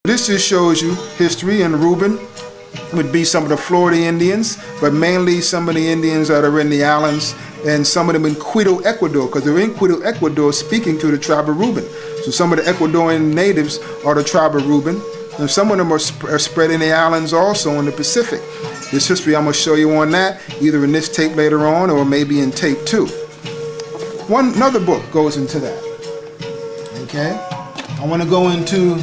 This just shows you history, and Reuben would be some of the Florida Indians, but mainly some of the Indians that are in the islands, and some of them in Quito, Ecuador, because they're in Quito, Ecuador, speaking to the tribe of Reuben. So some of the Ecuadorian natives are the tribe of Reuben, and some of them are spread in the islands also in the Pacific. This history I'm going to show you on that, either in this tape later on or maybe in tape 2. Another book goes into that. Okay? I want to go into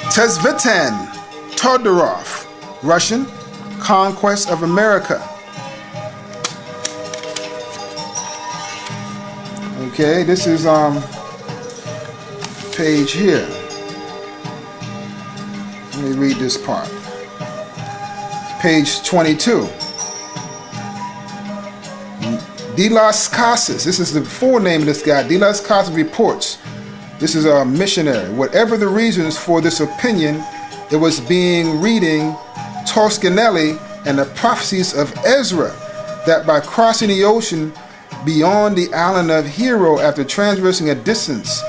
Tzvetan Todorov, Russian, Conquest of America. Okay, this is page here. Let me read this part. Page 22. De las Casas, this is the full name of this guy. De las Casas reports. This is a missionary. Whatever the reasons for this opinion, it was reading Toscanelli and the prophecies of Ezra, that by crossing the ocean beyond the island of Hero, after traversing a distance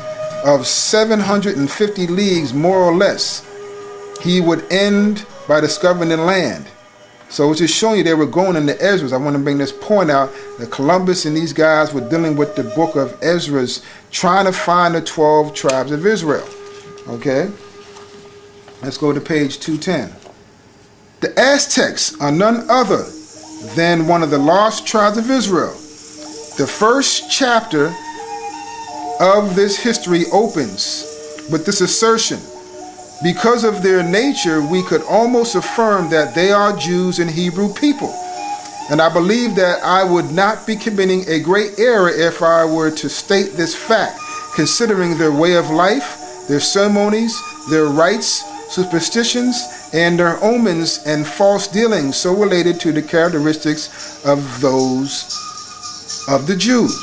of 750 leagues more or less, he would end by discovering the land. So it's just showing you they were going into Ezra's. I want to bring this point out that Columbus and these guys were dealing with the book of Ezra's, trying to find the 12 tribes of Israel. Okay? Let's go to page 210. The Aztecs are none other than one of the lost tribes of Israel. The first chapter of this history opens with this assertion: because of their nature, we could almost affirm that they are Jews and Hebrew people. And I believe that I would not be committing a great error if I were to state this fact, considering their way of life, their ceremonies, their rites, superstitions, and their omens and false dealings so related to the characteristics of those of the Jews.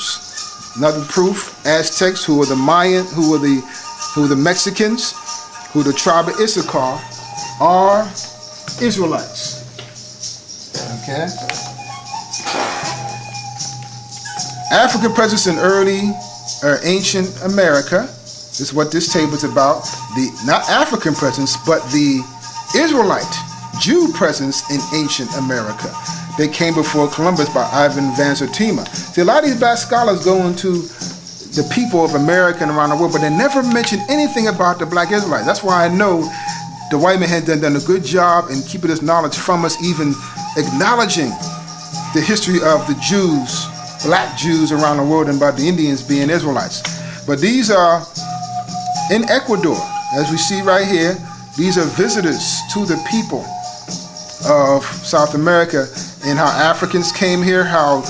Another proof: Aztecs, who are the Mayan, who are the Mexicans, who the tribe of Issachar, are Israelites. Okay. African presence in early or ancient America. This is what this table is about. The not African presence, but the Israelite Jew presence in ancient America. They came before Columbus by Ivan Van Sertima. See, a lot of these black scholars go into the people of America and around the world, but they never mention anything about the black Israelites. That's why I know the white man had done a good job in keeping this knowledge from us, even acknowledging the history of the Jews, black Jews around the world, and about the Indians being Israelites. But these are in Ecuador, as we see right here. These are visitors to the people of South America, and how Africans came here, how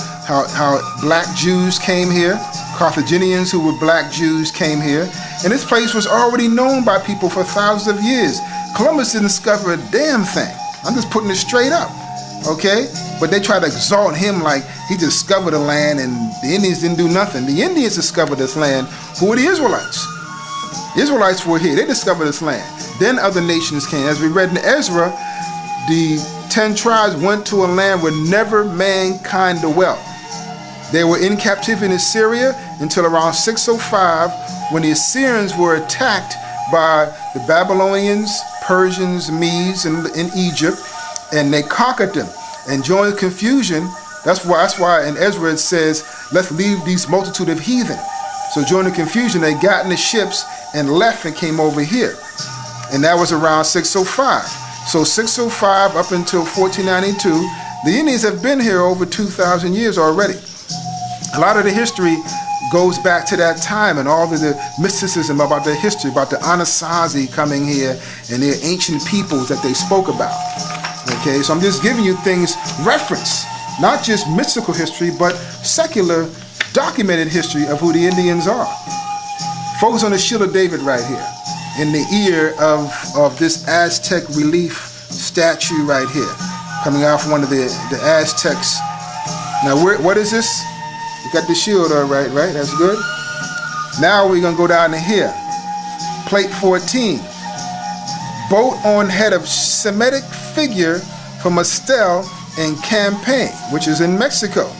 black Jews came here, Carthaginians who were black Jews came here, and this place was already known by people for thousands of years. Columbus didn't discover a damn thing. I'm just putting it straight up, okay? But they try to exalt him like he discovered the land and the Indians didn't do nothing. The Indians discovered this land. Who were the Israelites? The Israelites were here. They discovered this land. Then other nations came. As we read in Ezra, the 10 tribes went to a land where never mankind dwelt. They were in captivity in Assyria until around 605, when the Assyrians were attacked by the Babylonians, Persians, Medes in Egypt, and they conquered them. And during the confusion, that's why in Ezra it says, let's leave these multitude of heathen. So during the confusion, they got in the ships and left and came over here. And that was around 605. So 605 up until 1492, the Indians have been here over 2,000 years already. A lot of the history goes back to that time, and all of the mysticism about their history, about the Anasazi coming here and their ancient peoples that they spoke about. Okay, so I'm just giving you things, reference, not just mystical history, but secular, documented history of who the Indians are. Focus on the shield of David right here, in the ear of this Aztec relief statue right here, coming out from one of the Aztecs. Now, what is this? You got the shield all right? That's good. Now we're going to go down to here. Plate 14. Boat on head of Semitic figure from a stele in Campeche, which is in Mexico.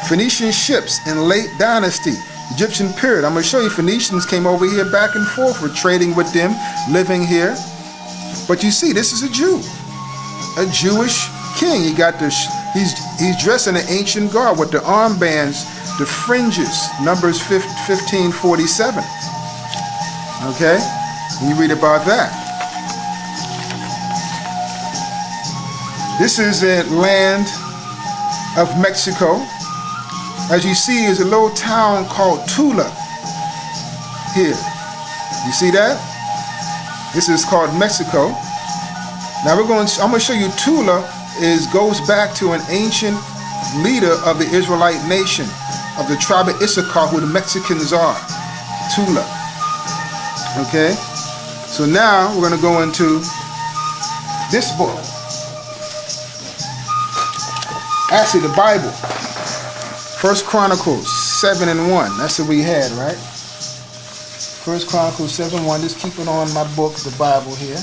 Phoenician ships in late dynasty Egyptian period. I'm going to show you Phoenicians came over here back and forth. We're trading with them, living here. But you see, this is a Jew, a Jewish king. He got this. He's dressed in an ancient garb with the armbands, the fringes. Numbers 15:47. Okay, and you read about that. This is the land of Mexico. As you see, is a little town called Tula here. You see that? This is called Mexico. Now I'm going to show you Tula goes back to an ancient leader of the Israelite nation, of the tribe of Issachar, who the Mexicans are. Tula. Okay? So now we're going to go into this book. Actually, the Bible. 1 Chronicles 7:1. That's what we had, right? 1 Chronicles 7:1. Just keep it on my book, the Bible here.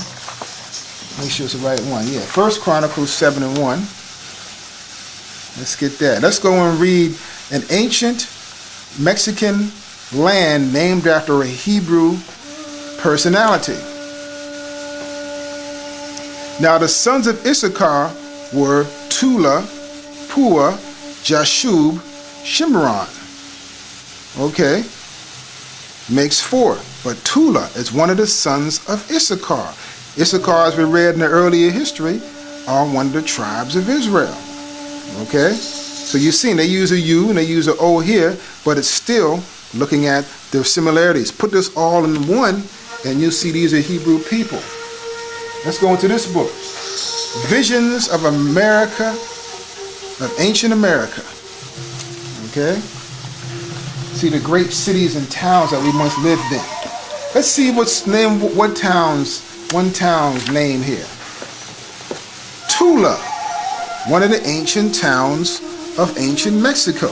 Make sure it's the right one. Yeah, 1 Chronicles 7:1. Let's get that. Let's go and read an ancient Mexican land named after a Hebrew personality. Now the sons of Issachar were Tula, Pua, Jashub, Shimron. Okay, makes 4. But Tula is one of the sons of Issachar. Issachar, as we read in the earlier history, are one of the tribes of Israel. Okay, so you've seen they use a U and they use an O here, but it's still looking at their similarities. Put this all in one, and you'll see these are Hebrew people. Let's go into this book, Visions of America. Of ancient America. Okay? See the great cities and towns that we once lived in. Let's see one town's name here. Tula, one of the ancient towns of ancient Mexico.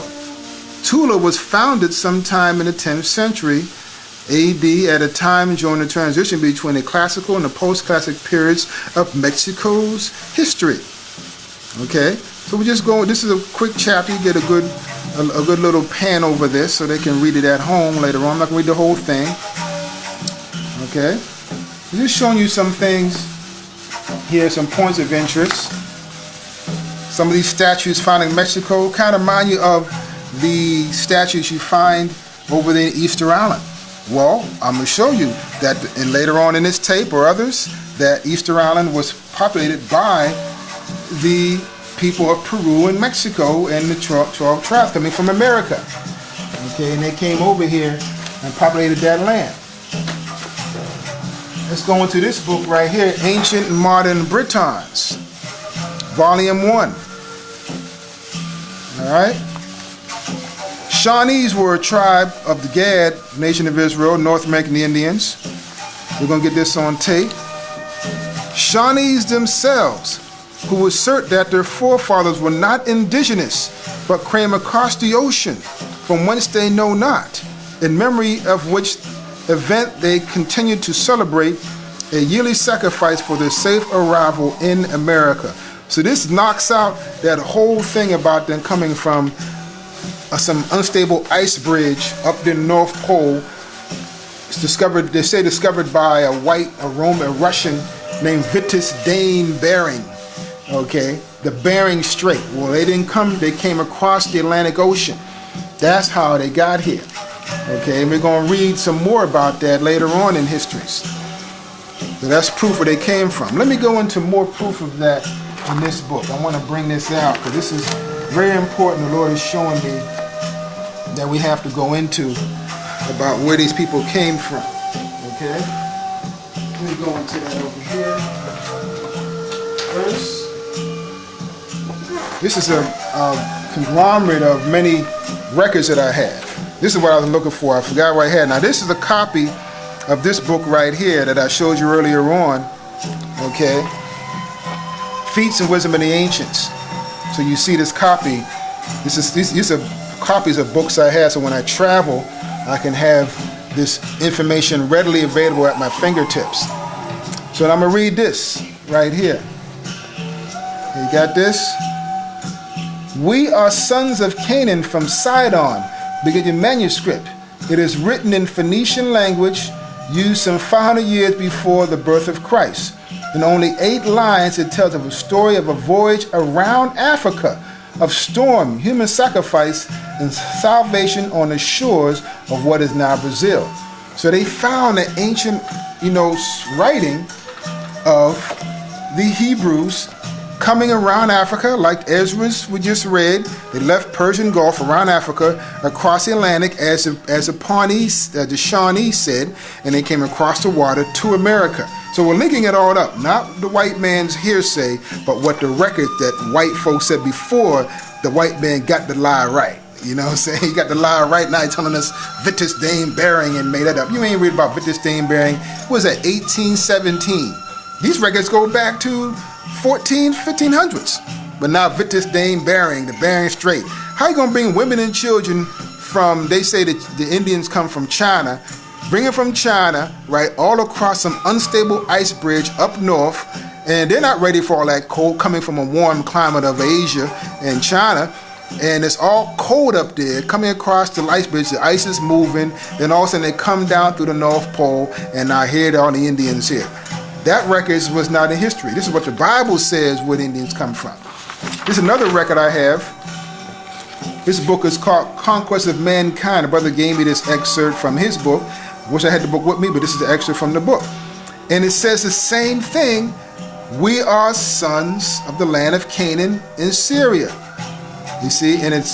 Tula was founded sometime in the 10th century AD, at a time during the transition between the classical and the post-classic periods of Mexico's history. Okay? So we just go. This is a quick chapter. You get a good little pan over this, so they can read it at home later on. I'm not going to read the whole thing. Okay, I'm just showing you some things here, some points of interest. Some of these statues found in Mexico kind of remind you of the statues you find over there in Easter Island. Well, I'm going to show you that, and later on in this tape or others, that Easter Island was populated by the people of Peru and Mexico and the 12 tribes coming from America. Okay, and they came over here and populated that land. Let's go into this book right here, Ancient and Modern Britons, Volume 1. All right. Shawnees were a tribe of the Gad nation of Israel, North American Indians. We're going to get this on tape. Shawnees themselves, who assert that their forefathers were not indigenous, but came across the ocean, from whence they know not, in memory of which event they continued to celebrate a yearly sacrifice for their safe arrival in America. So this knocks out that whole thing about them coming from some unstable ice bridge up the North Pole. It's discovered, they say discovered by a Russian named Vitus Dane Bering. Okay, the Bering Strait. Well, they didn't come, they came across the Atlantic Ocean. That's how they got here. Okay, and we're going to read some more about that later on in histories. So that's proof where they came from. Let me go into more proof of that in this book. I want to bring this out because this is very important. The Lord is showing me that we have to go into about where these people came from. Okay, let me go into that over here. First, this is a conglomerate of many records that I have. This is what I was looking for. I forgot what I had. Now this is a copy of this book right here that I showed you earlier on. Okay, Feats and Wisdom of the Ancients. So you see this copy. These are copies of books I have, so when I travel, I can have this information readily available at my fingertips. So I'm going to read this right here. You got this? We are sons of Canaan from Sidon, beginning manuscript. It is written in Phoenician language, used some 500 years before the birth of Christ. In only 8 lines, it tells of a story of a voyage around Africa, of storm, human sacrifice, and salvation on the shores of what is now Brazil. So they found an ancient, writing of the Hebrews coming around Africa, like Ezra's we just read. They left Persian Gulf around Africa, across the Atlantic, as the Pawnees, the Shawnees said, and they came across the water to America. So we're linking it all up, not the white man's hearsay, but what the record that white folks said before the white man got the lie right. You know what I'm saying? He got the lie right. Now he's telling us Vitus Dane Bering and made that up. You ain't read about Vitus Dane Bering. What was that, 1817? These records go back to 1500s. But now Vitus Dane Bering, the Bering Strait. How you going to bring women and children from, they say that the Indians come from China, bring it from China, right, all across some unstable ice bridge up north, and they're not ready for all that cold coming from a warm climate of Asia and China. And it's all cold up there, coming across the ice bridge. The ice is moving. Then all of a sudden they come down through the North Pole, and I hear all the Indians here. That record was not in history. This is what the Bible says where the Indians come from. This is another record I have. This book is called Conquest of Mankind. A brother gave me this excerpt from his book. I wish I had the book with me, but this is the excerpt from the book. And it says the same thing. We are sons of the land of Canaan in Syria. You see, and it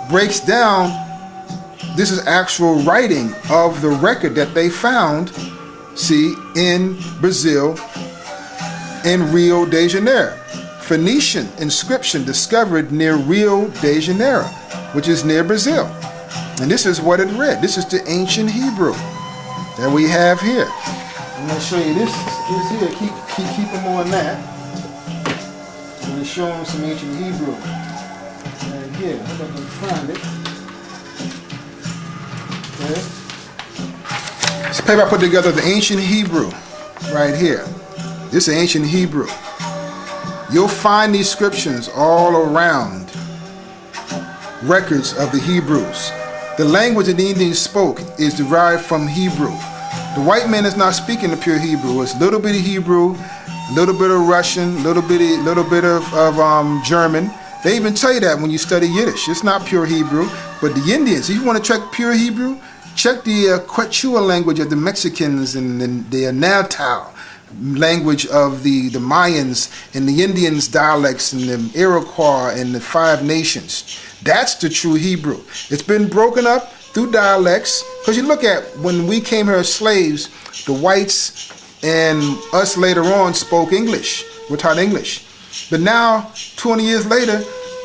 breaks down, this is actual writing of the record that they found, see, in Brazil, in Rio de Janeiro. Phoenician inscription discovered near Rio de Janeiro, which is near Brazil. And this is what it read. This is the ancient Hebrew that we have here. I'm going to show you this here. Keep them on that. I'm going to show them some ancient Hebrew. Right here, if I can find it. Okay. This paper I put together, the ancient Hebrew, right here. This is ancient Hebrew. You'll find these scriptures all around records of the Hebrews. The language that the Indians spoke is derived from Hebrew. The white man is not speaking the pure Hebrew. It's a little bit of Hebrew, a little bit of Russian, little bit of German. They even tell you that when you study Yiddish. It's not pure Hebrew. But the Indians, if you want to check pure Hebrew, check the Quechua language of the Mexicans and the Natal language of the Mayans and the Indians' dialects and the Iroquois and the 5 nations. That's the true Hebrew. It's been broken up through dialects. Because you look at when we came here as slaves, the whites and us later on spoke English. We're taught English. But now, 20 years later,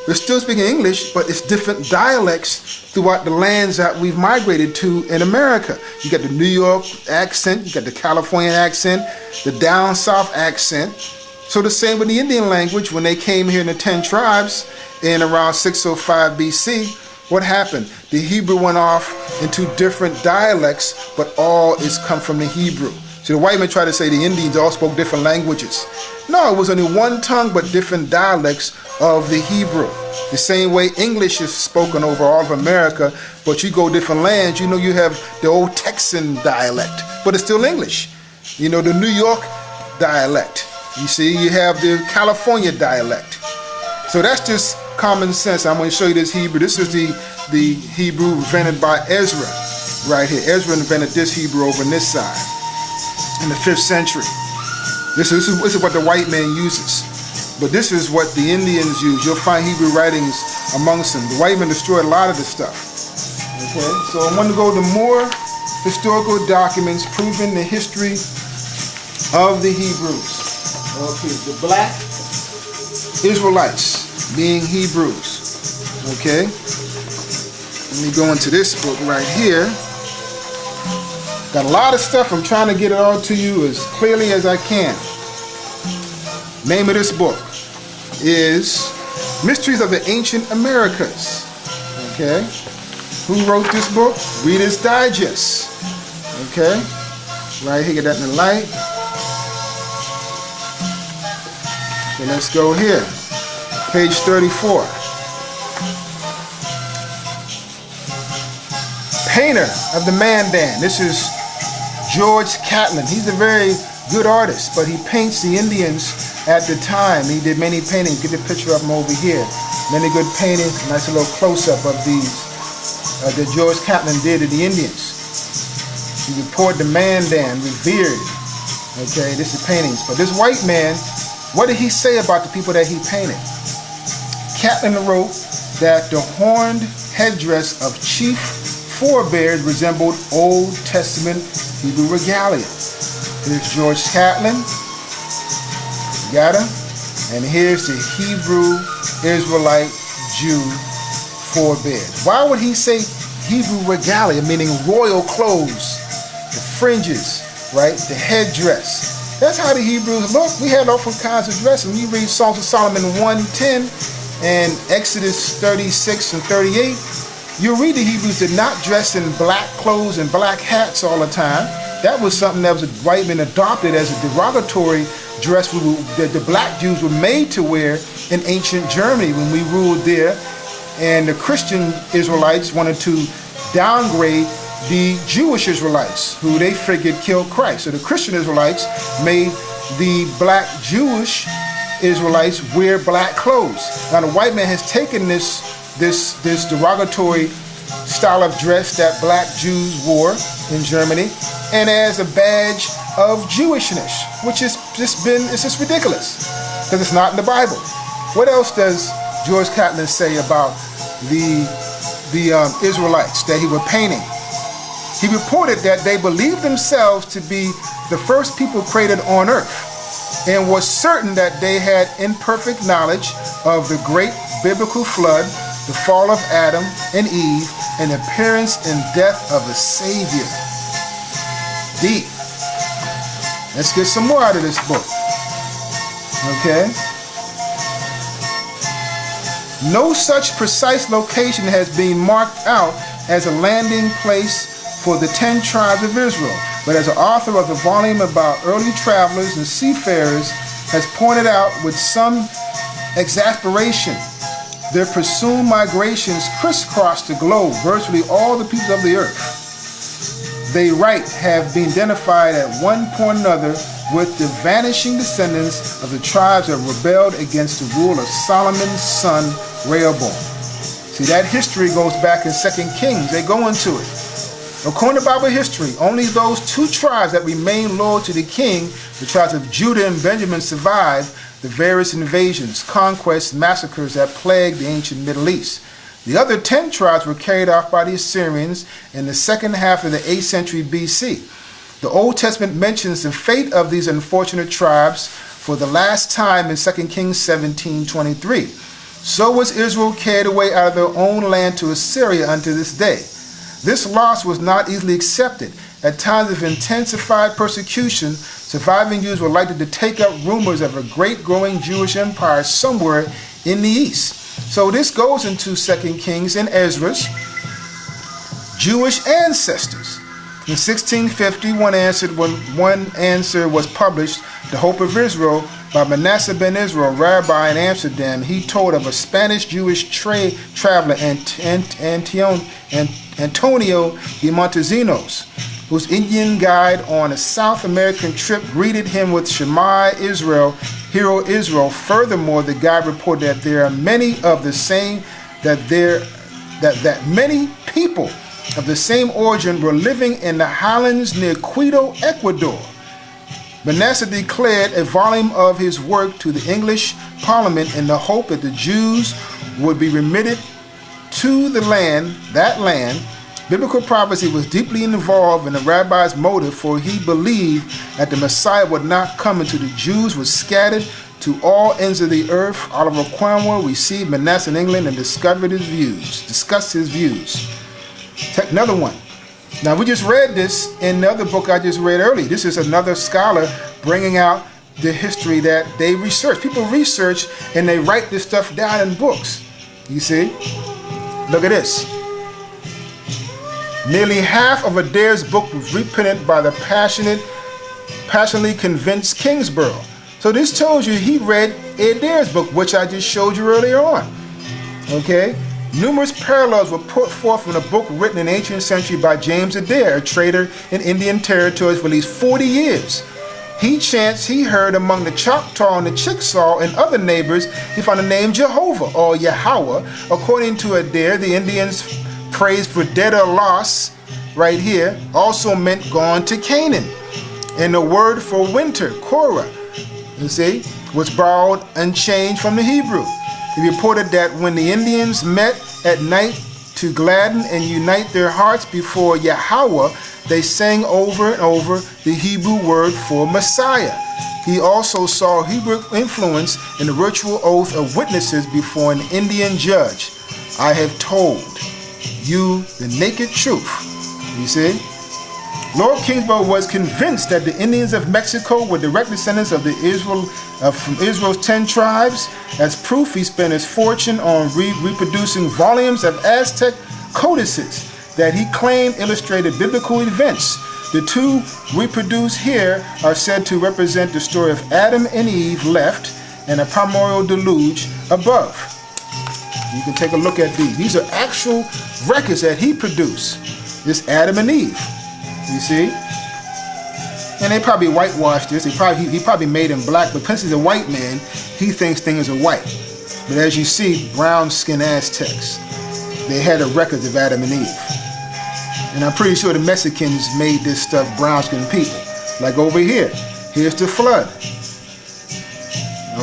we're still speaking English, but it's different dialects throughout the lands that we've migrated to in America. You got the New York accent, you got the California accent, the down south accent. So the same with the Indian language. When they came here in the 10 tribes in around 605 BC, what happened? The Hebrew went off into different dialects, but all is come from the Hebrew. So the white men try to say the Indians all spoke different languages. No, it was only one tongue, but different dialects of the Hebrew. The same way English is spoken over all of America, but you go different lands, you have the old Texan dialect, but it's still English. The New York dialect. You see, you have the California dialect. So that's just common sense. I'm going to show you this Hebrew. This is the Hebrew invented by Ezra right here. Ezra invented this Hebrew over on this side in the 5th century. This is what the white man uses. But this is what the Indians use. You'll find Hebrew writings amongst them. The white men destroyed a lot of this stuff. Okay, so I want to go to more historical documents proving the history of the Hebrews. Okay, the black Israelites being Hebrews. Okay, let me go into this book right here. Got a lot of stuff. I'm trying to get it all to you as clearly as I can. Name of this book is Mysteries of the Ancient Americas. Okay, who wrote this book? Reader's Digest. Okay, right here, get that in the light. Okay, let's go here. Page 34. painter of the Mandan. This is George Catlin. He's a very good artist, but he paints the Indians at the time. He did many paintings. Get the picture of him over here. Many good paintings. Nice little close-up of these that George Catlin did of the Indians. He reported the Mandan, revered. Okay, this is paintings. But this white man, what did he say about the people that he painted? Catlin wrote that the horned headdress of chief forebears resembled Old Testament Hebrew regalia. Here's George Catlin. Got him? And here's the Hebrew Israelite Jew forebears. Why would he say Hebrew regalia, meaning royal clothes, the fringes, right? The headdress. That's how the Hebrews look. We had all kinds of dress. When you read Songs of Solomon 1:10 and Exodus 36 and 38, you'll read the Hebrews did not dress in black clothes and black hats all the time. That was something that was white men adopted as a derogatory dress that the black Jews were made to wear in ancient Germany when we ruled there. And the Christian Israelites wanted to downgrade the Jewish Israelites, who they figured killed Christ. So the Christian Israelites made the black Jewish Israelites wear black clothes. Now the white man has taken this derogatory style of dress that black Jews wore in Germany, and as a badge of Jewishness, which is just ridiculous because it's not in the Bible. What else does George Catlin say about the Israelites that he was painting? He reported that they believed themselves to be the first people created on earth and was certain that they had imperfect knowledge of the great biblical flood, the fall of Adam and Eve, and the appearance and death of a Savior. Deep. Let's get some more out of this book. Okay? No such precise location has been marked out as a landing place for the 10 tribes of Israel, but as the author of the volume about early travelers and seafarers has pointed out with some exasperation, their presumed migrations crisscrossed the globe, virtually all the peoples of the earth. They have been identified at one point or another with the vanishing descendants of the tribes that rebelled against the rule of Solomon's son Rehoboam. See, that history goes back in 2 Kings. They go into it. According to Bible history, only those 2 tribes that remained loyal to the king, the tribes of Judah and Benjamin, survived the various invasions, conquests, and massacres that plagued the ancient Middle East. The other 10 tribes were carried off by the Assyrians in the second half of the 8th century BC. The Old Testament mentions the fate of these unfortunate tribes for the last time in 2 Kings 17:23. So was Israel carried away out of their own land to Assyria unto this day. This loss was not easily accepted. At times of intensified persecution, surviving Jews were likely to take up rumors of a great growing Jewish empire somewhere in the east. So this goes into 2 Kings and Ezra's Jewish ancestors. In 1650, one answer was published, The Hope of Israel, by Manasseh ben Israel, rabbi in Amsterdam. He told of a Spanish Jewish traveler, Antonio de Montesinos, whose Indian guide on a South American trip greeted him with Shema Israel, Hero Israel. Furthermore, the guide reported that there are many of the same that many people of the same origin were living in the highlands near Quito, Ecuador. Manasseh declared a volume of his work to the English Parliament in the hope that the Jews would be remitted to that land. Biblical prophecy was deeply involved in the rabbi's motive, for he believed that the Messiah would not come until the Jews were scattered to all ends of the earth. Oliver Cromwell received Manasseh in England and discussed his views. Take another one. Now, we just read this in the other book I just read earlier. This is another scholar bringing out the history that they research. People research and they write this stuff down in books. You see? Look at this. Nearly half of Adair's book was reprinted by the passionately convinced Kingsborough. So this tells you he read Adair's book, which I just showed you earlier on. Okay? Numerous parallels were put forth in a book written in the 18th century by James Adair, a trader in Indian territories for at least 40 years. He chanced he heard among the Choctaw and the Chickasaw and other neighbors, he found the name Jehovah or Yahweh. According to Adair, the Indians' praise for dead or lost, right here, also meant gone to Canaan. And the word for winter, Korah, you see, was borrowed and changed from the Hebrew. He reported that when the Indians met at night to gladden and unite their hearts before Yahweh, they sang over and over the Hebrew word for Messiah. He also saw Hebrew influence in the ritual oath of witnesses before an Indian judge. I have told you the naked truth. You see? Lord Kingsborough was convinced that the Indians of Mexico were direct descendants of from Israel's 10 tribes. As proof, he spent his fortune on reproducing volumes of Aztec codices that he claimed illustrated biblical events. The two reproduced here are said to represent the story of Adam and Eve left and a primordial deluge above. You can take a look at these. These are actual records that he produced. This Adam and Eve. You see? And they probably whitewashed this. He probably made him black, but since he's a white man, he thinks things are white. But as you see, brown-skinned Aztecs, they had the records of Adam and Eve. And I'm pretty sure the Mexicans made this stuff brown-skinned people. Like over here. Here's the flood.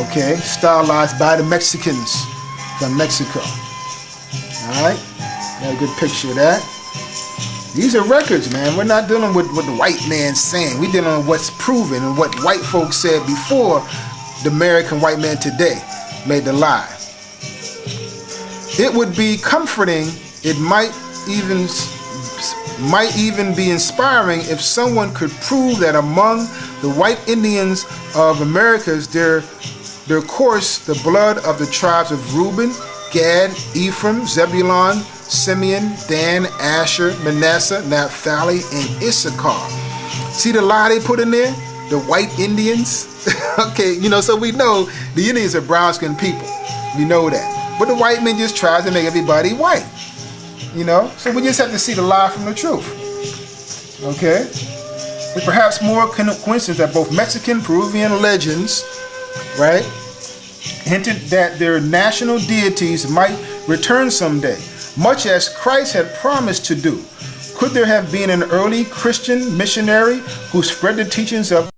Okay, stylized by the Mexicans from Mexico. Alright, got a good picture of that. These are records, man. We're not dealing with what the white man's saying. We're dealing with what's proven and what white folks said before the American white man today made the lie. It would be comforting, it might even be inspiring if someone could prove that among the white Indians of Americas there coursed the blood of the tribes of Reuben, Gad, Ephraim, Zebulun, Simeon, Dan, Asher, Manasseh, Naphtali, and Issachar. See the lie they put in there? The white Indians? Okay, so we know the Indians are brown-skinned people. We know that. But the white man just tries to make everybody white. So we just have to see the lie from the truth. Okay? It's perhaps more coincidence that both Mexican, Peruvian legends, right, hinted that their national deities might return someday, much as Christ had promised to do. Could there have been an early Christian missionary who spread the teachings of